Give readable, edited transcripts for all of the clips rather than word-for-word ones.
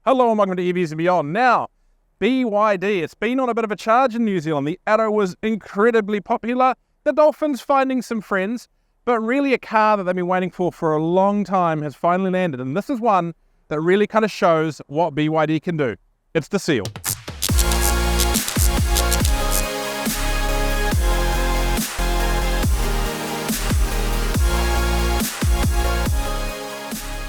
Hello and welcome to EVs and Beyond. Now, BYD, it's been on a bit of a charge in New Zealand. The Arrow was incredibly popular. The Dolphin's finding some friends, but really a car that they've been waiting for a long time has finally landed. And this is one that really kind of shows what BYD can do. It's the Seal.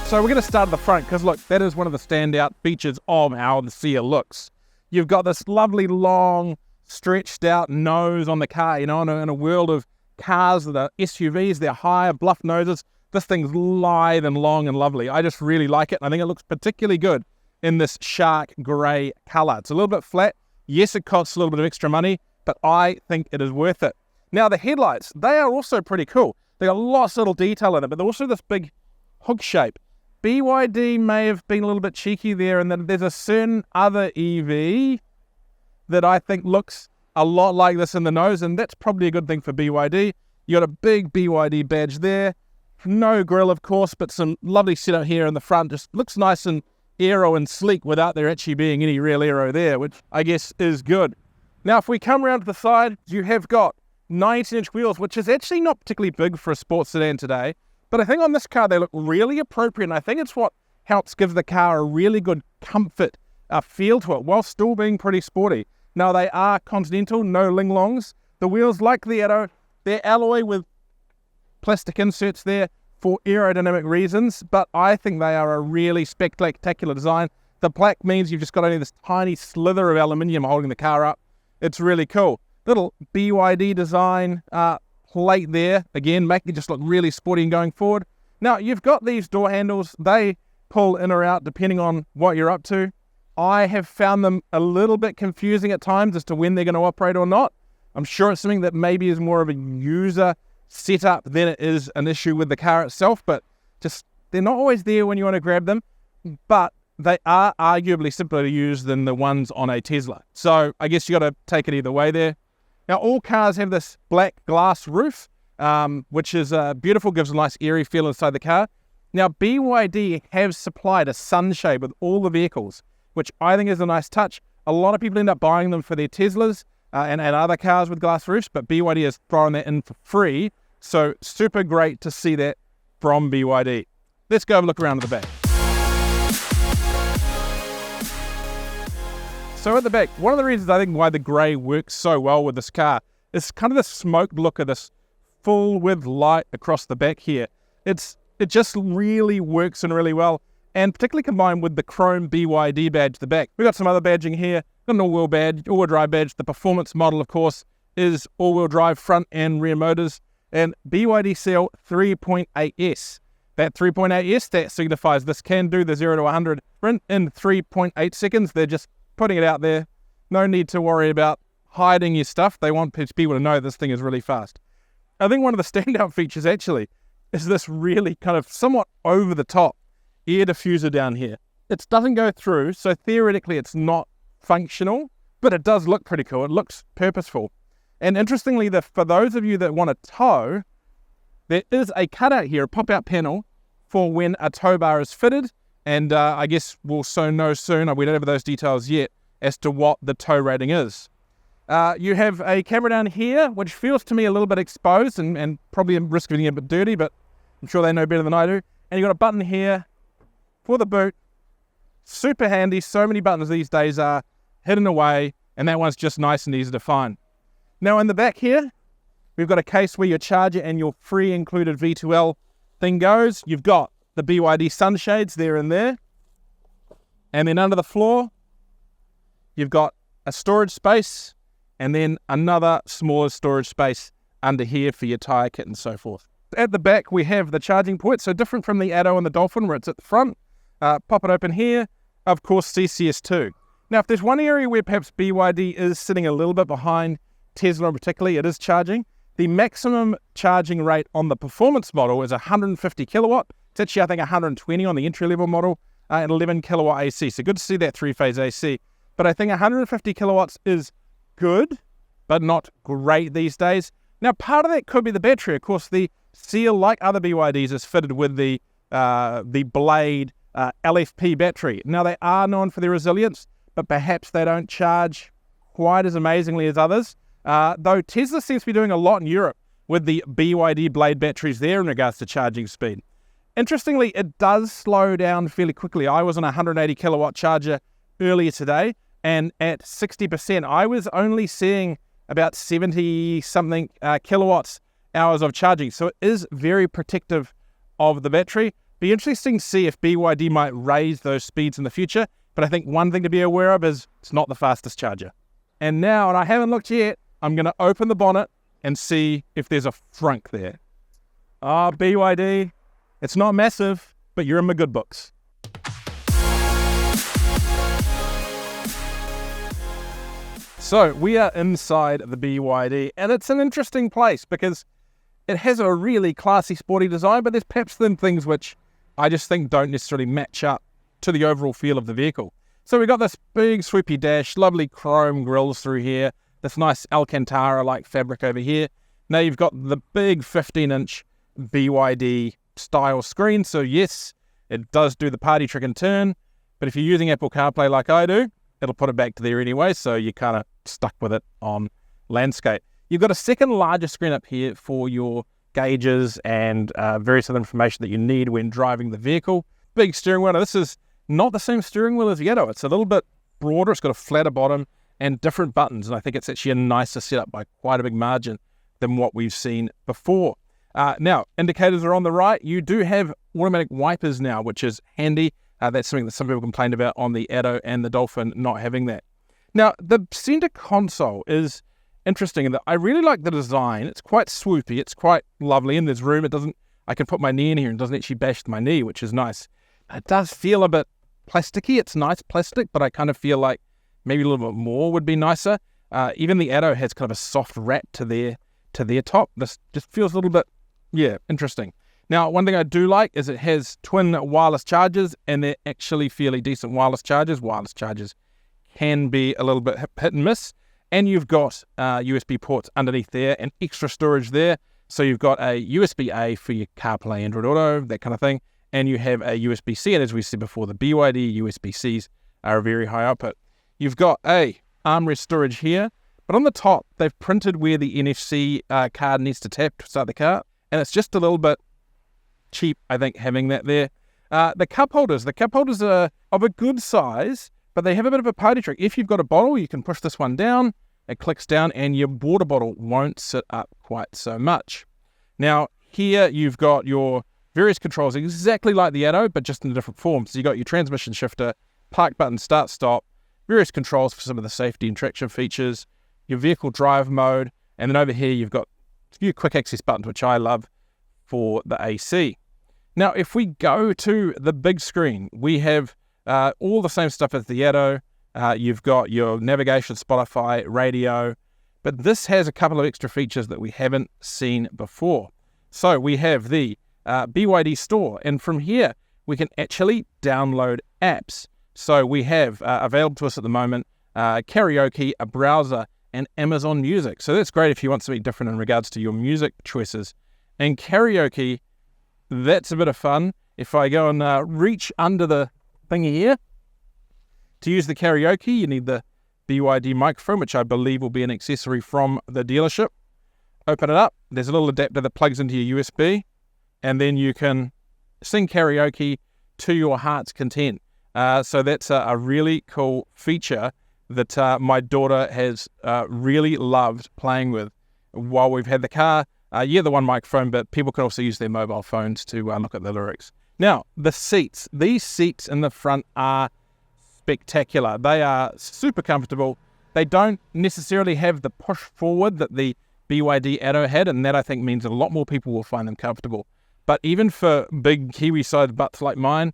So we're going to start at the front because look, that is one of the standout features of how the Seal looks. You've got this lovely long stretched out nose on the car, you know, in a world of cars that are SUVs, they're higher, bluff noses. This thing's lithe and long and lovely. I just really like it. I think it looks particularly good in this shark grey colour. It's a little bit flat. Yes, it costs a little bit of extra money, but I think it is worth it. Now the headlights, they are also pretty cool. They got lots of little detail in it, but they're also this big hook shape. BYD may have been a little bit cheeky there, and then there's a certain other EV that I think looks a lot like this in the nose, and that's probably a good thing for BYD. You got a big BYD badge there, no grille of course, but some lovely setup here in the front. Just looks nice and aero and sleek without there actually being any real aero there, which I guess is good. Now if we come around to the side, you have got 19-inch wheels, which is actually not particularly big for a sports sedan today. But I think on this car, they look really appropriate, and I think it's what helps give the car a really good comfort feel to it, while still being pretty sporty. Now, they are Continental, no linglongs. The wheels, like the Arrow, they're alloy with plastic inserts there for aerodynamic reasons, but I think they are a really spectacular design. The black means you've just got only this tiny slither of aluminium holding the car up. It's really cool. Little BYD design plate there, again, making it just look really sporty and going forward. Now, you've got these door handles. They pull in or out depending on what you're up to. I have found them a little bit confusing at times as to when they're going to operate or not. I'm sure it's something that maybe is more of a user setup than it is an issue with the car itself, but just they're not always there when you want to grab them, but they are arguably simpler to use than the ones on a Tesla. So I guess you got to take it either way there. Now, all cars have this black glass roof, which is beautiful, gives a nice airy feel inside the car. Now, BYD have supplied a sunshade with all the vehicles, which I think is a nice touch. A lot of people end up buying them for their Teslas and other cars with glass roofs, but BYD has thrown that in for free. So super great to see that from BYD. Let's go have a look around at the back. So at the back, one of the reasons I think why the grey works so well with this car is kind of the smoked look of this full width light across the back here. It just really works in really well, and particularly combined with the chrome BYD badge at the back. We've got some other badging here, got an all-wheel badge, all-wheel drive badge. The performance model, of course, is all-wheel drive front and rear motors, and BYD Seal 3.8S. That 3.8S, that signifies this can do the 0 to 100 sprint in 3.8 seconds. They're just putting it out there. No need to worry about hiding your stuff. They want people to know this thing is really fast. I think one of the standout features actually is this really kind of somewhat over the top air diffuser down here. It doesn't go through, so theoretically it's not functional, but it does look pretty cool. It looks purposeful. And interestingly, for those of you that want to tow, there is a cutout here, a pop-out panel for when a tow bar is fitted. And I guess we'll know soon, we don't have those details yet, as to what the tow rating is. You have a camera down here, which feels to me a little bit exposed and probably at risk of getting a bit dirty, but I'm sure they know better than I do. And you've got a button here for the boot. Super handy. So many buttons these days are hidden away, and that one's just nice and easy to find. Now in the back here, we've got a case where your charger and your free included V2L thing goes. You've got the BYD sunshades there and there. And then under the floor, you've got a storage space and then another smaller storage space under here for your tyre kit and so forth. At the back, we have the charging port, so different from the Arrow and the Dolphin where it's at the front. Pop it open here, of course, CCS2. Now, if there's one area where perhaps BYD is sitting a little bit behind Tesla particularly, it is charging. The maximum charging rate on the performance model is 150 kilowatt. It's actually, I think, 120 on the entry-level model and 11 kilowatt AC. So good to see that three-phase AC. But I think 150 kilowatts is good, but not great these days. Now, part of that could be the battery. Of course, the Seal, like other BYDs, is fitted with the Blade LFP battery. Now, they are known for their resilience, but perhaps they don't charge quite as amazingly as others. Though Tesla seems to be doing a lot in Europe with the BYD Blade batteries there in regards to charging speed. Interestingly, it does slow down fairly quickly. I was on a 180 kilowatt charger earlier today, and at 60%, I was only seeing about 70-something kilowatts hours of charging. So it is very protective of the battery. Be interesting to see if BYD might raise those speeds in the future. But I think one thing to be aware of is it's not the fastest charger. And now, and I haven't looked yet, I'm going to open the bonnet and see if there's a frunk there. BYD, it's not massive, but you're in my good books. So we are inside the BYD, and it's an interesting place because it has a really classy, sporty design, but there's perhaps some things which I just think don't necessarily match up to the overall feel of the vehicle. So we've got this big swoopy dash, lovely chrome grills through here, this nice Alcantara-like fabric over here. Now you've got the big 15-inch BYD style screen. So yes, it does do the party trick and turn, but if you're using Apple CarPlay like I do, it'll put it back to there anyway, so you're kind of stuck with it on landscape. You've got a second larger screen up here for your gauges and various other information that you need when driving the vehicle. Big steering wheel. Now, this is not the same steering wheel as the Edo. It's a little bit broader. It's got a flatter bottom and different buttons, and I think it's actually a nicer setup by quite a big margin than what we've seen before. Now, indicators are on the right. You do have automatic wipers now, which is handy. That's something that some people complained about on the Edo and the Dolphin not having that. Now, the center console is interesting in that I really like the design. It's quite swoopy. It's quite lovely. And there's room. I can put my knee in here and it doesn't actually bash my knee, which is nice. It does feel a bit plasticky. It's nice plastic, but I kind of feel like maybe a little bit more would be nicer. Even the Edo has kind of a soft wrap to their top. This just feels a little bit, interesting. Now, one thing I do like is it has twin wireless chargers, and they're actually fairly decent wireless chargers. Wireless chargers can be a little bit hit and miss. And you've got USB ports underneath there and extra storage there. So you've got a USB-A for your CarPlay, Android Auto, that kind of thing. And you have a USB-C, and as we said before, the BYD USB-Cs are a very high output. You've got a armrest storage here, but on the top, they've printed where the NFC card needs to tap to start the car. And it's just a little bit cheap, I think, having that there. The cup holders are of a good size, but they have a bit of a party trick. If you've got a bottle, you can push this one down, it clicks down, and your water bottle won't sit up quite so much. Now, here you've got your various controls, exactly like the Edo, but just in a different form. So you've got your transmission shifter, park button, start, stop, various controls for some of the safety and traction features, your vehicle drive mode, and then over here you've got a few quick access buttons, which I love, for the AC. Now, if we go to the big screen, we have all the same stuff as the Edo. You've got your navigation, Spotify, radio, but this has a couple of extra features that we haven't seen before. So we have the BYD store, and from here we can actually download apps. So we have available to us at the moment karaoke, a browser, and Amazon Music. So that's great if you want something different in regards to your music choices. And karaoke, that's a bit of fun. If I go and reach under the thingy here, to use the karaoke, you need the BYD microphone, which I believe will be an accessory from the dealership. Open it up. There's a little adapter that plugs into your USB, and then you can sing karaoke to your heart's content. So that's a really cool feature that my daughter has really loved playing with while we've had the car. The one microphone, but people can also use their mobile phones to look at the lyrics. Now, the seats. These seats in the front are spectacular. They are super comfortable. They don't necessarily have the push forward that the BYD Edo had, and that I think means a lot more people will find them comfortable. But even for big Kiwi-sized butts like mine,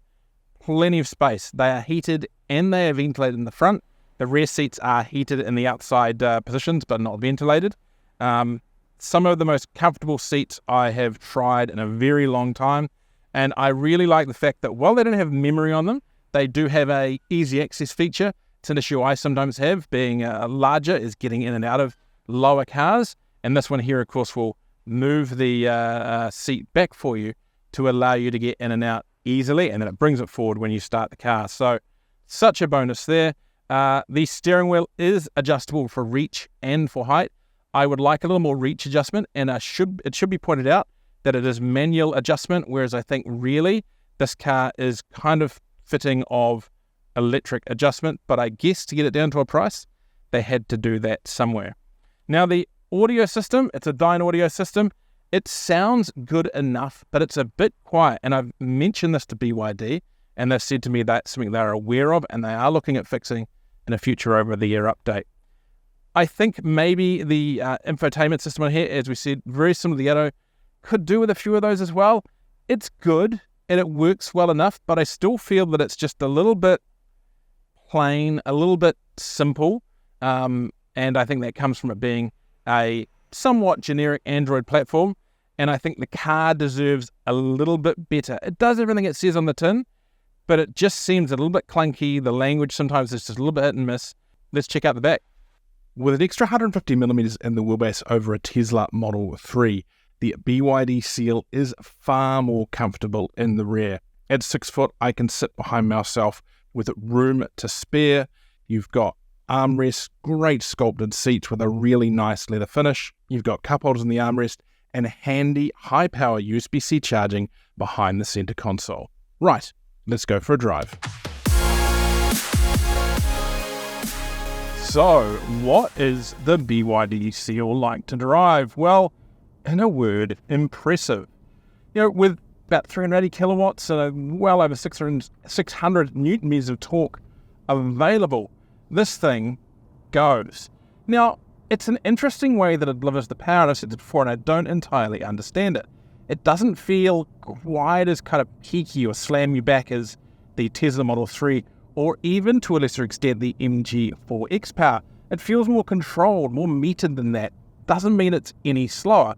plenty of space. They are heated and they are ventilated in the front. The rear seats are heated in the outside positions, but not ventilated. Some of the most comfortable seats I have tried in a very long time, and I really like the fact that while they don't have memory on them, they do have a easy access feature. It's an issue I sometimes have, being larger, is getting in and out of lower cars, and this one here, of course, will move the seat back for you to allow you to get in and out easily, and then it brings it forward when you start the car. So such a bonus there. The steering wheel is adjustable for reach and for height. I would like a little more reach adjustment, and it should be pointed out that it is manual adjustment, whereas I think really this car is kind of fitting of electric adjustment, but I guess to get it down to a price, they had to do that somewhere. Now the audio system, it's a Dyne audio system. It sounds good enough, but it's a bit quiet, and I've mentioned this to BYD, and they've said to me that's something they're aware of, and they are looking at fixing in a future over-the-air update. I think maybe the infotainment system on here, as we said, very similar to the Atto, could do with a few of those as well. It's good, and it works well enough, but I still feel that it's just a little bit plain, a little bit simple, and I think that comes from it being a somewhat generic Android platform, and I think the car deserves a little bit better. It does everything it says on the tin, but it just seems a little bit clunky. The language sometimes is just a little bit hit and miss. Let's check out the back. With an extra 150 millimeters in the wheelbase over a Tesla Model 3, the BYD Seal is far more comfortable in the rear. At 6 foot, I can sit behind myself with room to spare. You've got armrests, great sculpted seats with a really nice leather finish. You've got cup holders in the armrest and handy high-power USB-C charging behind the center console. Right, let's go for a drive. So, what is the BYD Seal like to drive? Well, in a word, impressive. With about 380 kilowatts and well over 600 newton meters of torque available, this thing goes. Now, it's an interesting way that it delivers the power, and I've said this before, and I don't entirely understand it. It doesn't feel quite as kind of peaky or slam you back as the Tesla Model 3, or even to a lesser extent the MG4 X-Power. It feels more controlled, more metered than that. Doesn't mean it's any slower.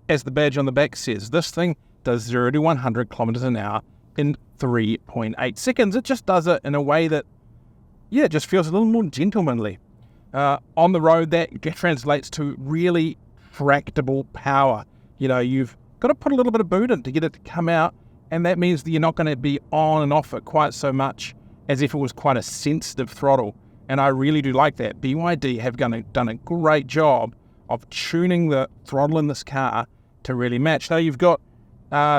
As the badge on the back says, this thing does 0 to 100 kilometers an hour in 3.8 seconds. It just does it in a way that, it just feels a little more gentlemanly. On the road, that translates to really tractable power. You've got to put a little bit of boot in to get it to come out, and that means that you're not going to be on and off it quite so much as if it was quite a sensitive throttle. And I really do like that. BYD have done a great job of tuning the throttle in this car to really match. Now, you've got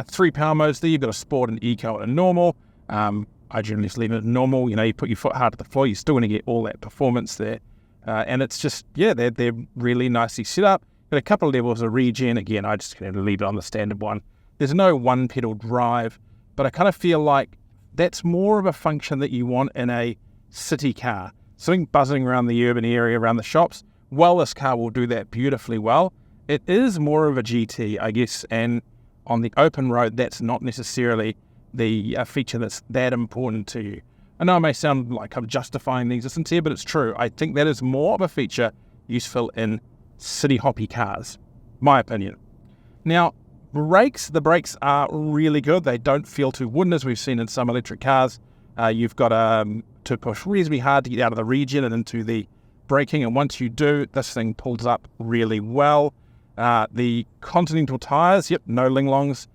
3 power modes there. You've got a sport, and eco, and a normal. I generally just leave it at normal. You put your foot hard to the floor, you're still going to get all that performance there. And it's just, they're really nicely set up. Got a couple of levels of regen. Again, I just kind of leave it on the standard one. There's no one-pedal drive, but I kind of feel like that's more of a function that you want in a city car. Something buzzing around the urban area, around the shops. Well, this car will do that beautifully well. It is more of a GT, I guess, and on the open road, that's not necessarily the feature that's that important to you. I know it may sound like I'm justifying the existence here, but it's true. I think that is more of a feature useful in city hoppy cars, my opinion. Now, the brakes are really good. They don't feel too wooden, as we've seen in some electric cars. You've got to push reasonably hard to get out of the regen and into the braking, and once you do, this thing pulls up really well. The Continental tyres, no linglongs.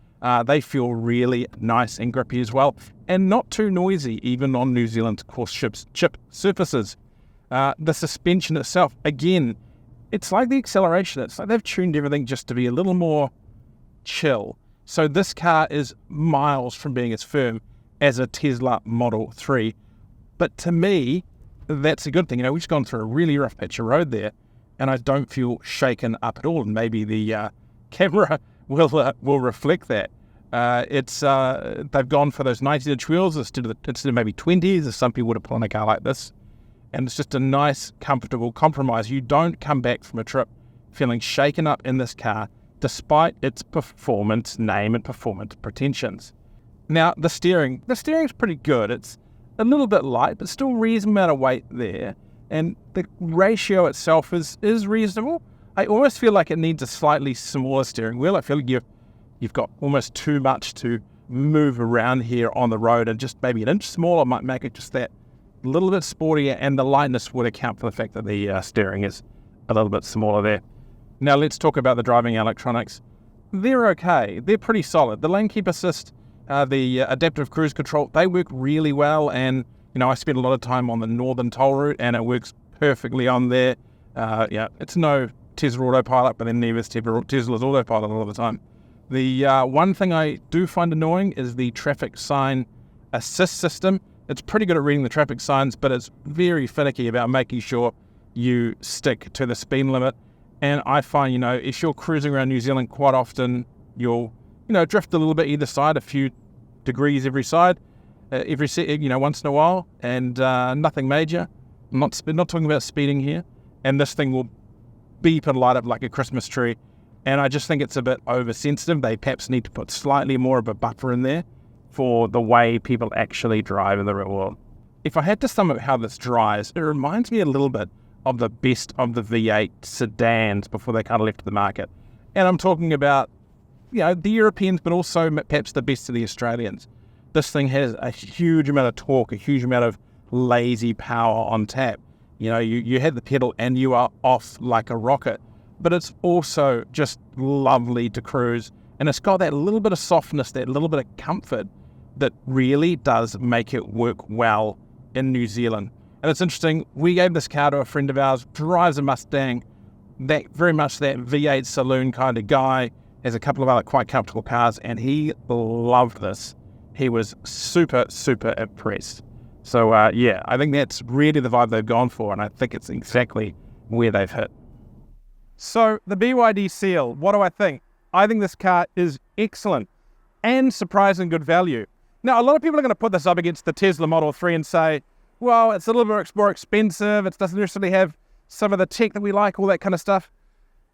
They feel really nice and grippy as well, and not too noisy, even on New Zealand's coarse chip surfaces. The suspension itself, again, it's like the acceleration. It's like they've tuned everything just to be a little more chill. So this car is miles from being as firm as a Tesla Model 3. But to me, that's a good thing. We've just gone through a really rough patch of road there, and I don't feel shaken up at all. And maybe the camera will reflect that. They've gone for those 19-inch wheels instead of maybe 20s, as some people would have put on a car like this. And it's just a nice, comfortable compromise. You don't come back from a trip feeling shaken up in this car, despite its performance name and performance pretensions. Now, the steering's pretty good. It's a little bit light, but still reasonable amount of weight there. And the ratio itself is reasonable. I almost feel like it needs a slightly smaller steering wheel. I feel like you've got almost too much to move around here on the road, and just maybe an inch smaller might make it just that little bit sportier, and the lightness would account for the fact that the steering is a little bit smaller there. Now let's talk about the driving electronics. They're okay. They're pretty solid. The lane keep assist the adaptive cruise control, they work really well. And, I spend a lot of time on the northern toll route and it works perfectly on there. It's no Tesla autopilot, but then never is Tesla's autopilot all the time. The one thing I do find annoying is the traffic sign assist system. It's pretty good at reading the traffic signs, but it's very finicky about making sure you stick to the speed limit. And I find, if you're cruising around New Zealand, quite often you'll, drift a little bit either side, a few degrees every side, once in a while, and nothing major. I'm not talking about speeding here. And this thing will beep and light up like a Christmas tree. And I just think it's a bit oversensitive. They perhaps need to put slightly more of a buffer in there for the way people actually drive in the real world. If I had to sum up how this drives, it reminds me a little bit of the best of the V8 sedans before they kind of left the market. And I'm talking about, the Europeans, but also perhaps the best of the Australians. This thing has a huge amount of torque, a huge amount of lazy power on tap. You hit the pedal and you are off like a rocket. But it's also just lovely to cruise. And it's got that little bit of softness, that little bit of comfort that really does make it work well in New Zealand. And it's interesting, we gave this car to a friend of ours, drives a Mustang, very much that V8 saloon kind of guy, has a couple of other quite comfortable cars, and he loved this. He was super, super impressed. So, I think that's really the vibe they've gone for, and I think it's exactly where they've hit. So, the BYD Seal, what do I think? I think this car is excellent and surprising good value. Now, a lot of people are going to put this up against the Tesla Model 3 and say, well, it's a little bit more expensive, it doesn't necessarily have some of the tech that we like, all that kind of stuff.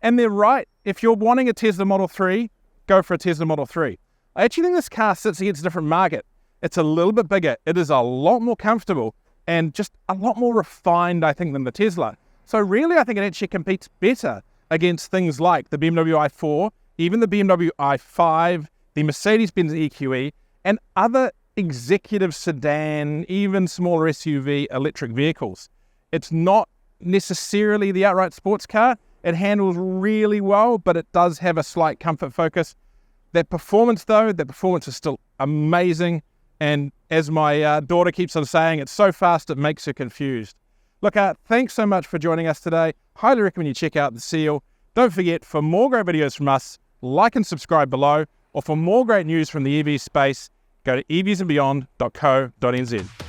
And they're right. If you're wanting a Tesla Model 3, go for a Tesla Model 3. I actually think this car sits against a different market. It's a little bit bigger. It is a lot more comfortable and just a lot more refined, I think, than the Tesla. So really, I think it actually competes better against things like the BMW i4, even the BMW i5, the Mercedes-Benz EQE, and other executive sedan, even smaller SUV electric vehicles. It's not necessarily the outright sports car. It handles really well, but it does have a slight comfort focus. That performance, though, is still amazing. And as my daughter keeps on saying, it's so fast it makes her confused. Look, thanks so much for joining us today. Highly recommend you check out the Seal. Don't forget, for more great videos from us, like and subscribe below, or for more great news from the EV space, go to evsandbeyond.co.nz.